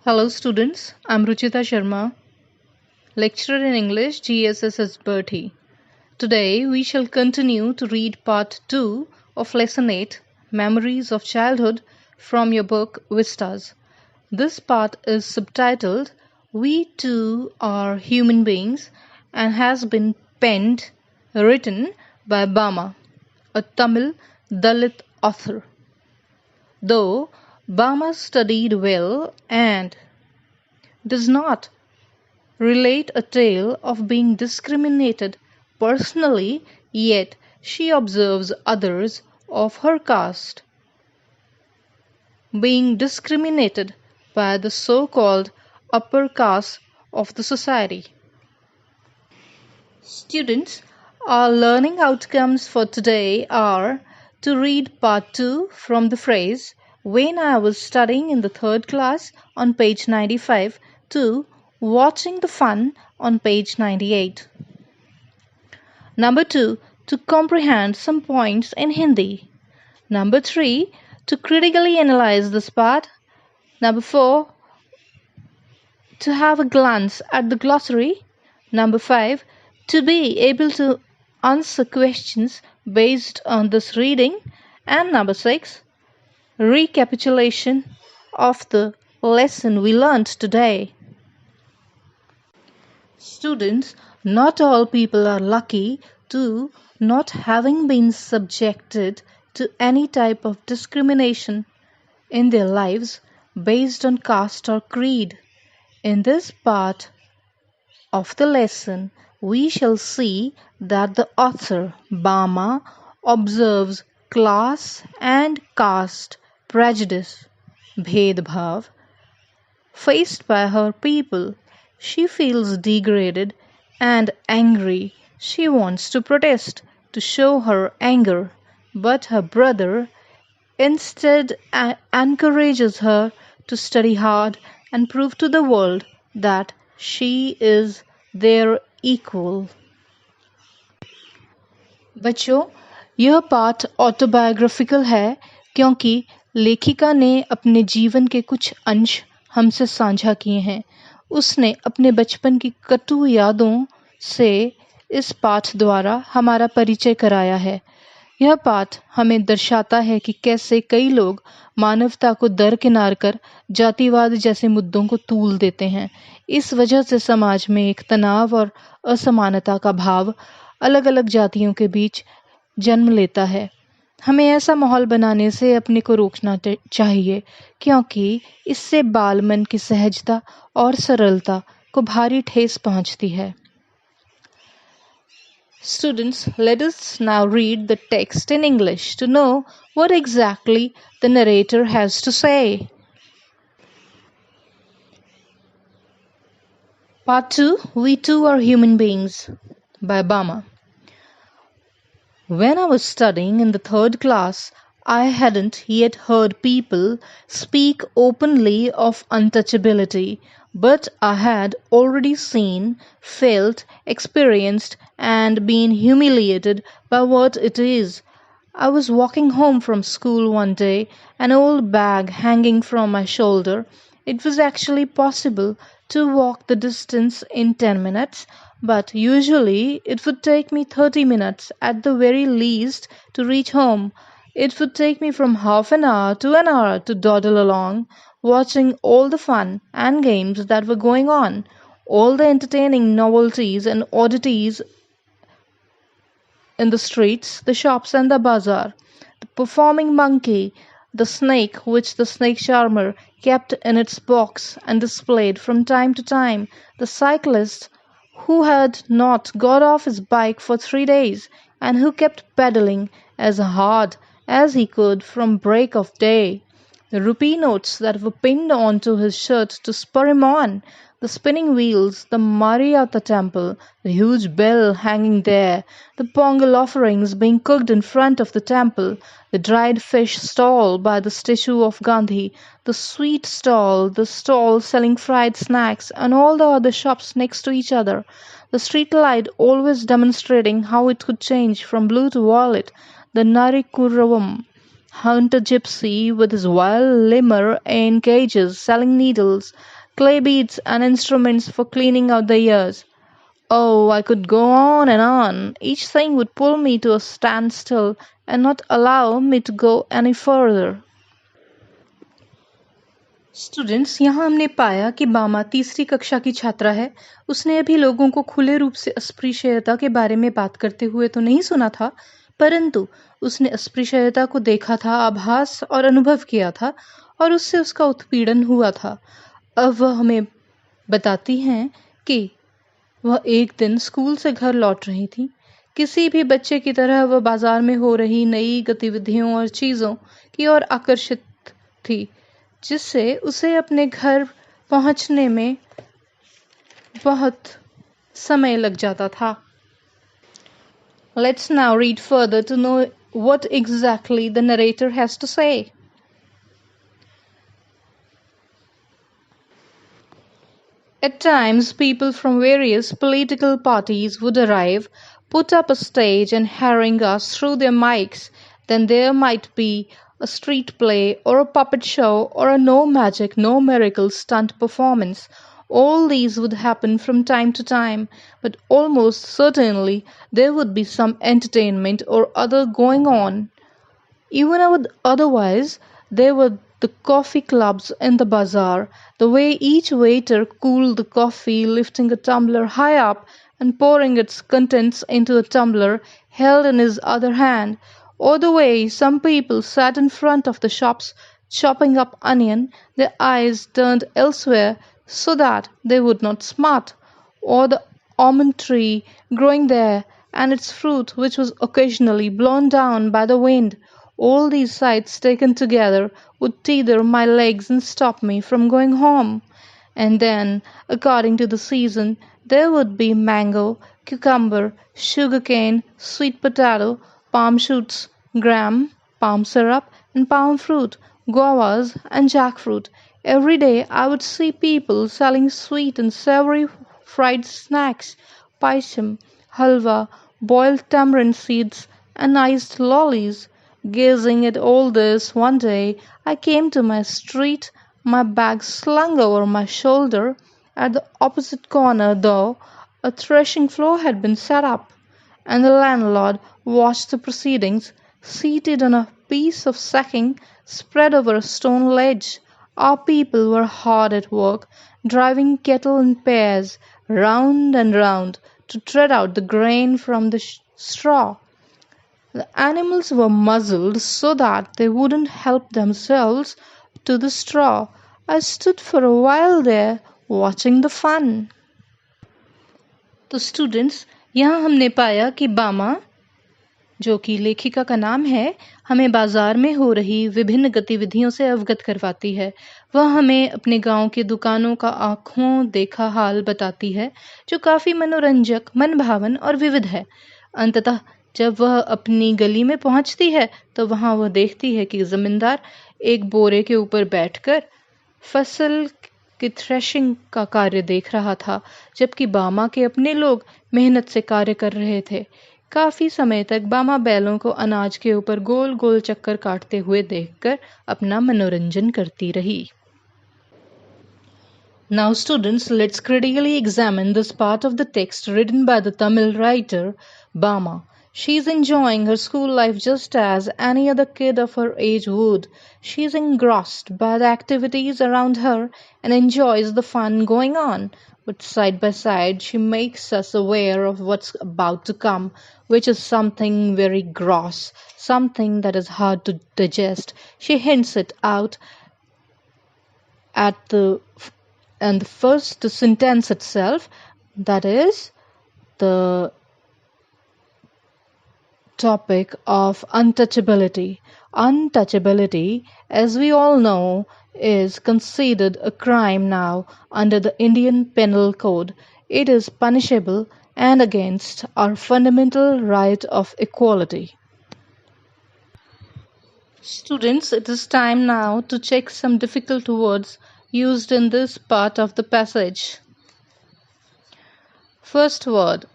Hello students, I'm Ruchita Sharma, lecturer in English GSS Bertie. Today we shall continue to read part 2 of lesson 8, Memories of Childhood from your book Vistas. This part is subtitled We Too Are Human Beings and has been written by Bama, a Tamil Dalit author. Though Bama studied well and does not relate a tale of being discriminated personally, yet she observes others of her caste being discriminated by the so-called upper caste of the society. Students, our learning outcomes for today are to read part 2 from the phrase when I was studying in the third class on page 95 to watching the fun on page 98. Number 2, to comprehend some points in Hindi. Number 3, to critically analyze this part. Number 4, to have a glance at the glossary. Number 5, to be able to answer questions based on this reading. And number 6, recapitulation of the lesson we learned today. Students, not all people are lucky to not having been subjected to any type of discrimination in their lives based on caste or creed. In this part of the lesson, we shall see that the author, Bama, observes class and caste prejudice, bhedbhav, faced by her people. She feels degraded and angry. She wants to protest, to show her anger, but her brother instead encourages her to study hard and prove to the world that she is their equal. बच्चों, यह पाठ autobiographical है क्योंकि लेखिका ने अपने जीवन के कुछ अंश हमसे साझा किए हैं। उसने अपने बचपन की कटु यादों से इस पाठ द्वारा हमारा परिचय कराया है। यह पाठ हमें दर्शाता है कि कैसे कई लोग मानवता को दरकिनार कर जातिवाद जैसे मुद्दों को तूल देते हैं। इस वजह से समाज में एक तनाव और असमानता का भाव अलग अलग जातियों के बीच जन्म लेता है। हमें ऐसा माहौल बनाने से अपने को रोकना चाहिए क्योंकि इससे बाल मन की सहजता और सरलता को भारी ठेस पहुंचती है। Students, let us now read the text in English to know what exactly the narrator has to say. Part 2, We Too Are Human Beings by Bama. When I was studying in the third class, I hadn't yet heard people speak openly of untouchability, but I had already seen, felt, experienced, and been humiliated by what it is. I was walking home from school one day, an old bag hanging from my shoulder. It was actually possible to walk the distance in 10 minutes, but usually it would take me 30 minutes at the very least to reach home. It would take me from half an hour to dawdle along, watching all the fun and games that were going on, all the entertaining novelties and oddities in the streets, the shops, and the bazaar. The performing monkey, the snake which the snake charmer kept in its box and displayed from time to time, the cyclist who had not got off his bike for 3 days and who kept pedaling as hard as he could from break of day, the rupee notes that were pinned onto his shirt to spur him on, the spinning wheels, the Mariata temple, the huge bell hanging there, the pongal offerings being cooked in front of the temple, the dried fish stall by the statue of Gandhi, the sweet stall, the stall selling fried snacks, and all the other shops next to each other, the street light always demonstrating how it could change from blue to violet, the Narikuravam, Hunt a gypsy with his wild lemur in cages selling needles, clay beads, and instruments for cleaning out the ears. Oh, I could go on and on. Each thing would pull me to a standstill and not allow me to go any further. Students, यहाँ हमने पाया कि बामा तीसरी कक्षा की छात्रा है। उसने अभी लोगों को खुले रूप से अस्पृश्यता के बारे में बात करते हुए तो नहीं सुना था, परंतु उसने अस्पृश्यता को देखा था, आभास और अनुभव किया था और उससे उसका उत्पीड़न हुआ था। अब वह हमें बताती हैं कि वह एक दिन स्कूल से घर लौट रही थी। किसी भी बच्चे की तरह वह बाजार में हो रही नई गतिविधियों और चीज़ों की ओर आकर्षित थी, जिससे उसे अपने घर पहुंचने में बहुत समय लग जाता था। Let's now read further to know what exactly the narrator has to say. At times, people from various political parties would arrive, put up a stage, and harangue us through their mics. Then there might be a street play, or a puppet show, or a no magic, no miracle stunt performance. All these would happen from time to time, but almost certainly there would be some entertainment or other going on. Even otherwise, there were the coffee clubs in the bazaar, the way each waiter cooled the coffee, lifting a tumbler high up and pouring its contents into a tumbler held in his other hand, or the way some people sat in front of the shops chopping up onion, their eyes turned elsewhere so that they would not smart, or the almond tree growing there and its fruit which was occasionally blown down by the wind. All these sights taken together would tether my legs and stop me from going home. And then, according to the season, there would be mango, cucumber, sugarcane, sweet potato, palm shoots, gram, palm syrup, and palm fruit, guavas, and jackfruit. Every day I would see people selling sweet and savory fried snacks, paisam, halwa, boiled tamarind seeds, and iced lollies. Gazing at all this, one day I came to my street, my bag slung over my shoulder. At the opposite corner, though, a threshing floor had been set up, and the landlord watched the proceedings, seated on a piece of sacking spread over a stone ledge. Our people were hard at work, driving cattle in pairs, round and round, to tread out the grain from the straw. The animals were muzzled so that they wouldn't help themselves to the straw. I stood for a while there watching the fun. तो students, यहाँ हमने पाया कि बामा, जो कि लेखिका का नाम है, हमें बाजार में हो रही विभिन्न गतिविधियों से अवगत करवाती है। वह हमें अपने गांव की दुकानों का आंखों देखा हाल बताती है, जो काफ़ी मनोरंजक, मनभावन और विविध है। अंततः जब वह अपनी गली में पहुंचती है तो वहां वह देखती है कि जमींदार एक बोरे के ऊपर बैठकर फसल की थ्रेशिंग का कार्य देख रहा था, जबकि बामा के अपने लोग मेहनत से कार्य कर रहे थे। काफी समय तक बामा बैलों को अनाज के ऊपर गोल गोल चक्कर काटते हुए देखकर अपना मनोरंजन करती रही। Now students, let's critically examine this part of the text written by the Tamil writer Bama. She is enjoying her school life just as any other kid of her age would. She is engrossed by the activities around her and enjoys the fun going on. But side by side, she makes us aware of what's about to come, which is something very gross, something that is hard to digest. She hints it out at the first sentence itself, that is the topic of untouchability. Untouchability, as we all know, is considered a crime now under the Indian Penal Code. It is punishable and against our fundamental right of equality. Students, it is time now to check some difficult words used in this part of the passage. First word,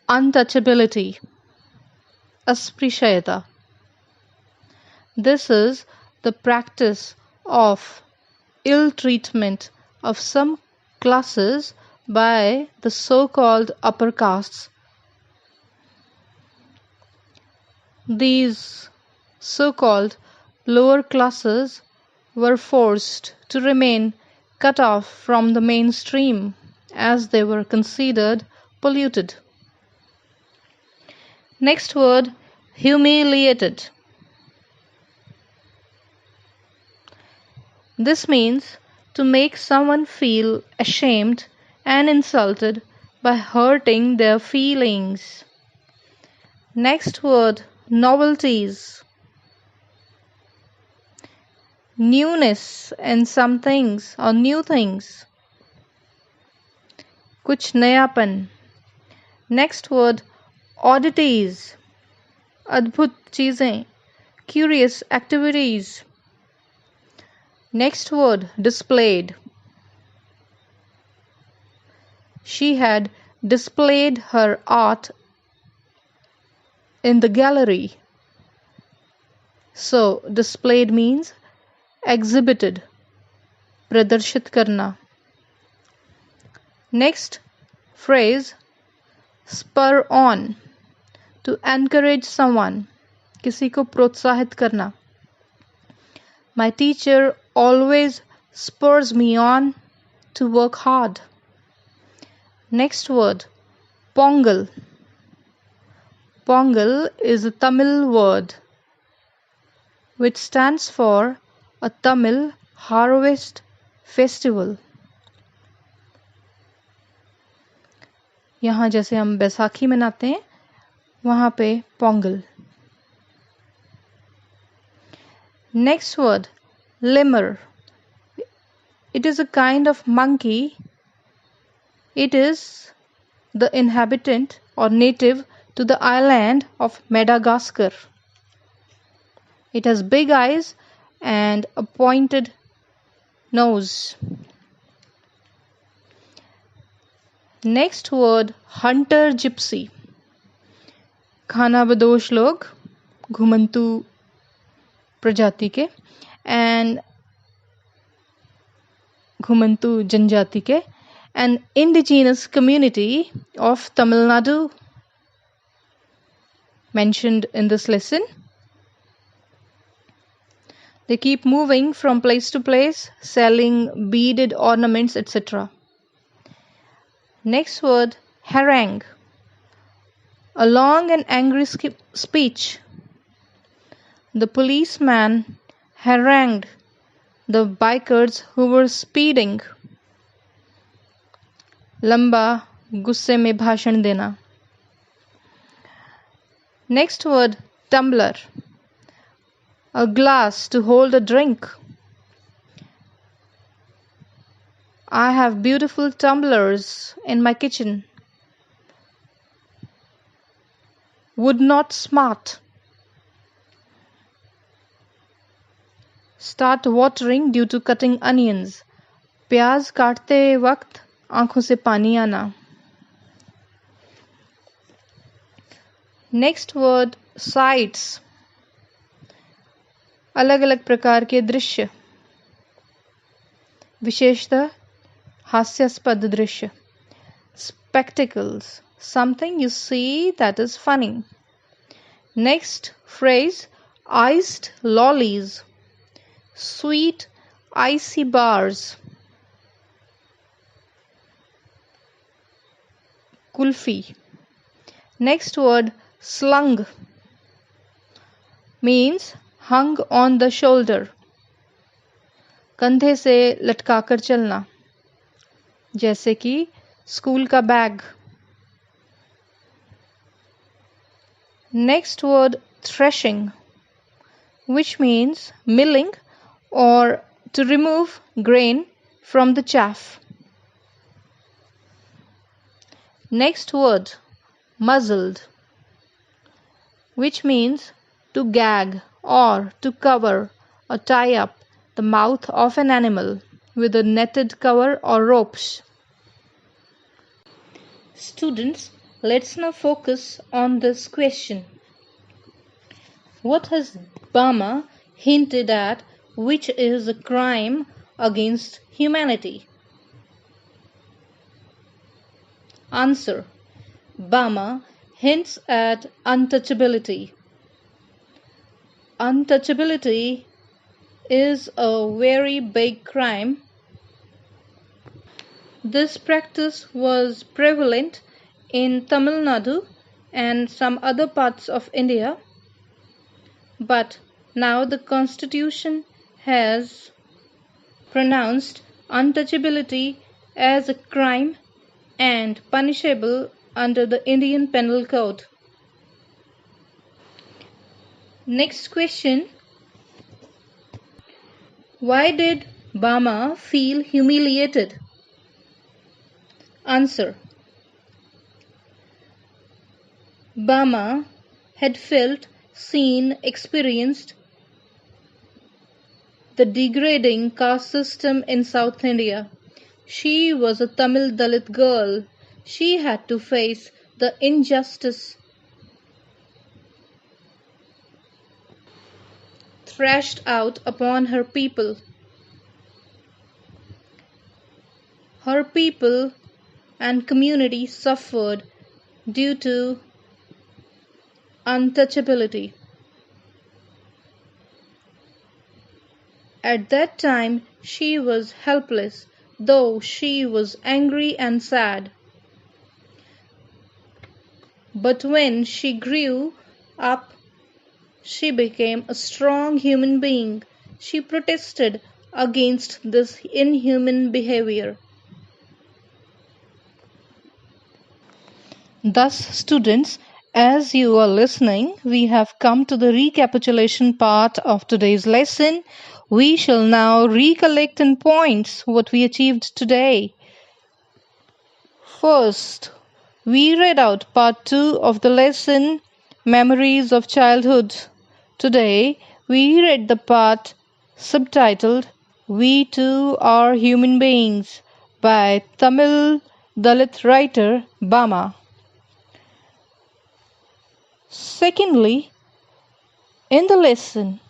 untouchability, अस्पृश्यता. This is the practice of ill treatment of some classes by the so-called upper castes. These so-called lower classes were forced to remain cut off from the mainstream as they were considered polluted. Next word, humiliated. This means to make someone feel ashamed and insulted by hurting their feelings. Next word, novelties. Newness in some things or new things. कुछ नयापन. Next word, oddities. अद्भुत चीजें. Curious activities. Next word, displayed. She had displayed her art in the gallery. So, displayed means exhibited, प्रदर्शित करना. Next phrase, spur on, to encourage someone, किसी को प्रोत्साहित करना. My teacher always spurs me on to work hard. Next word, pongal. Pongal is a Tamil word which stands for a Tamil harvest festival. यहाँ जैसे हम बैसाखी मनाते हैं वहाँ पे Pongal. Next word, lemur. It is a kind of monkey. It is the inhabitant or native to the island of Madagascar. It has big eyes and a pointed nose. Next word, hunter gypsy. खाना बदोश लोग, घुमंतु प्रजाति के and घुमंतु जनजाति के, an indigenous community of Tamil Nadu mentioned in this lesson. They keep moving from place to place, selling beaded ornaments, etc. Next word, harangue. A long and angry speech. The policeman harangued the bikers who were speeding. लंबा गुस्से में भाषण देना. Next word, tumbler. A glass to hold a drink. I have beautiful tumblers in my kitchen. Would not smart. Start watering due to cutting onions. प्याज काटते वक्त आंखों से पानी आना. Next word, sights. अलग अलग प्रकार के दृश्य, विशेषतः हास्यास्पद दृश्य. Spectacles, something you see that is funny. Next phrase, iced lollies. Sweet icy bars. Kulfi. Next word, slung, means hung on the shoulder. कंधे से लटकाकर चलना, जैसे कि स्कूल का bag. Next word, threshing, which means milling or to remove grain from the chaff. Next word, muzzled, which means to gag or to cover or tie up the mouth of an animal with a netted cover or ropes. Students, let's now focus on this question. What has Bama hinted at, which is a crime against humanity. Answer. Bama hints at untouchability. Untouchability is a very big crime. This practice was prevalent in Tamil Nadu and some other parts of India, but now the Constitution has pronounced untouchability as a crime and punishable under the Indian Penal Code. Next question. Why did Bama feel humiliated? Answer. Bama had felt, seen, experienced the degrading caste system in South India. She was a Tamil Dalit girl. She had to face the injustice thrashed out upon her people. Her people and community suffered due to untouchability. At that time, she was helpless, though she was angry and sad. But when she grew up, she became a strong human being. She protested against this inhuman behavior. Thus, students, as you are listening, we have come to the recapitulation part of today's lesson. We shall now recollect in points what we achieved today. First, we read out part 2 of the lesson, Memories of Childhood. Today, we read the part subtitled We Too Are Human Beings by Tamil Dalit writer Bama. Secondly, in the lesson,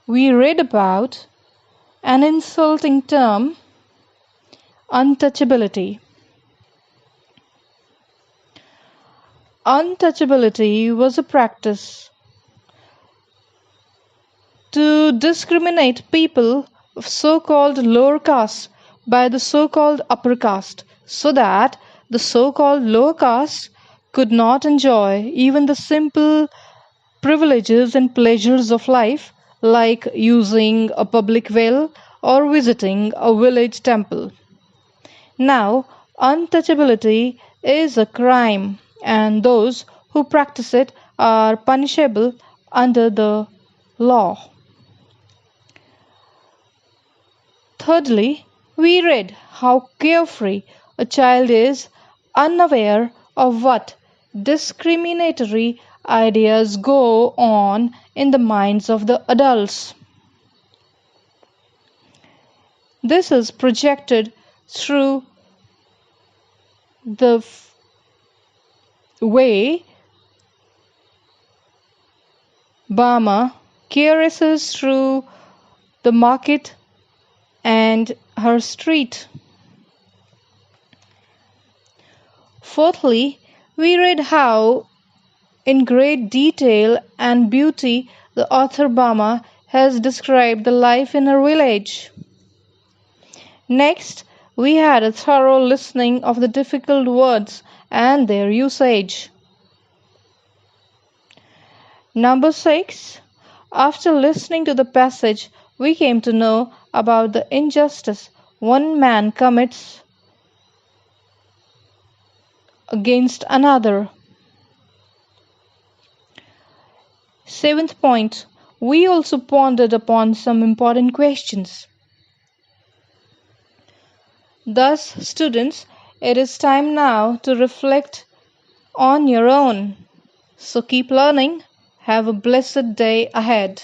we read about an insulting term, untouchability. Untouchability was a practice to discriminate people of so-called lower caste by the so-called upper caste, so that the so-called lower caste could not enjoy even the simple privileges and pleasures of life, like using a public well or visiting a village temple. Now, untouchability is a crime, and those who practice it are punishable under the law. Thirdly, we read how carefree a child is, unaware of what discriminatory ideas go on in the minds of the adults. This is projected through the way Bama caresses through the market and her street. Fourthly, we read how, in great detail and beauty, the author Bama has described the life in her village. Next, we had a thorough listening of the difficult words and their usage. Number 6. After listening to the passage, we came to know about the injustice one man commits against another. 7th point, we also pondered upon some important questions. Thus, students, it is time now to reflect on your own. So keep learning. Have a blessed day ahead.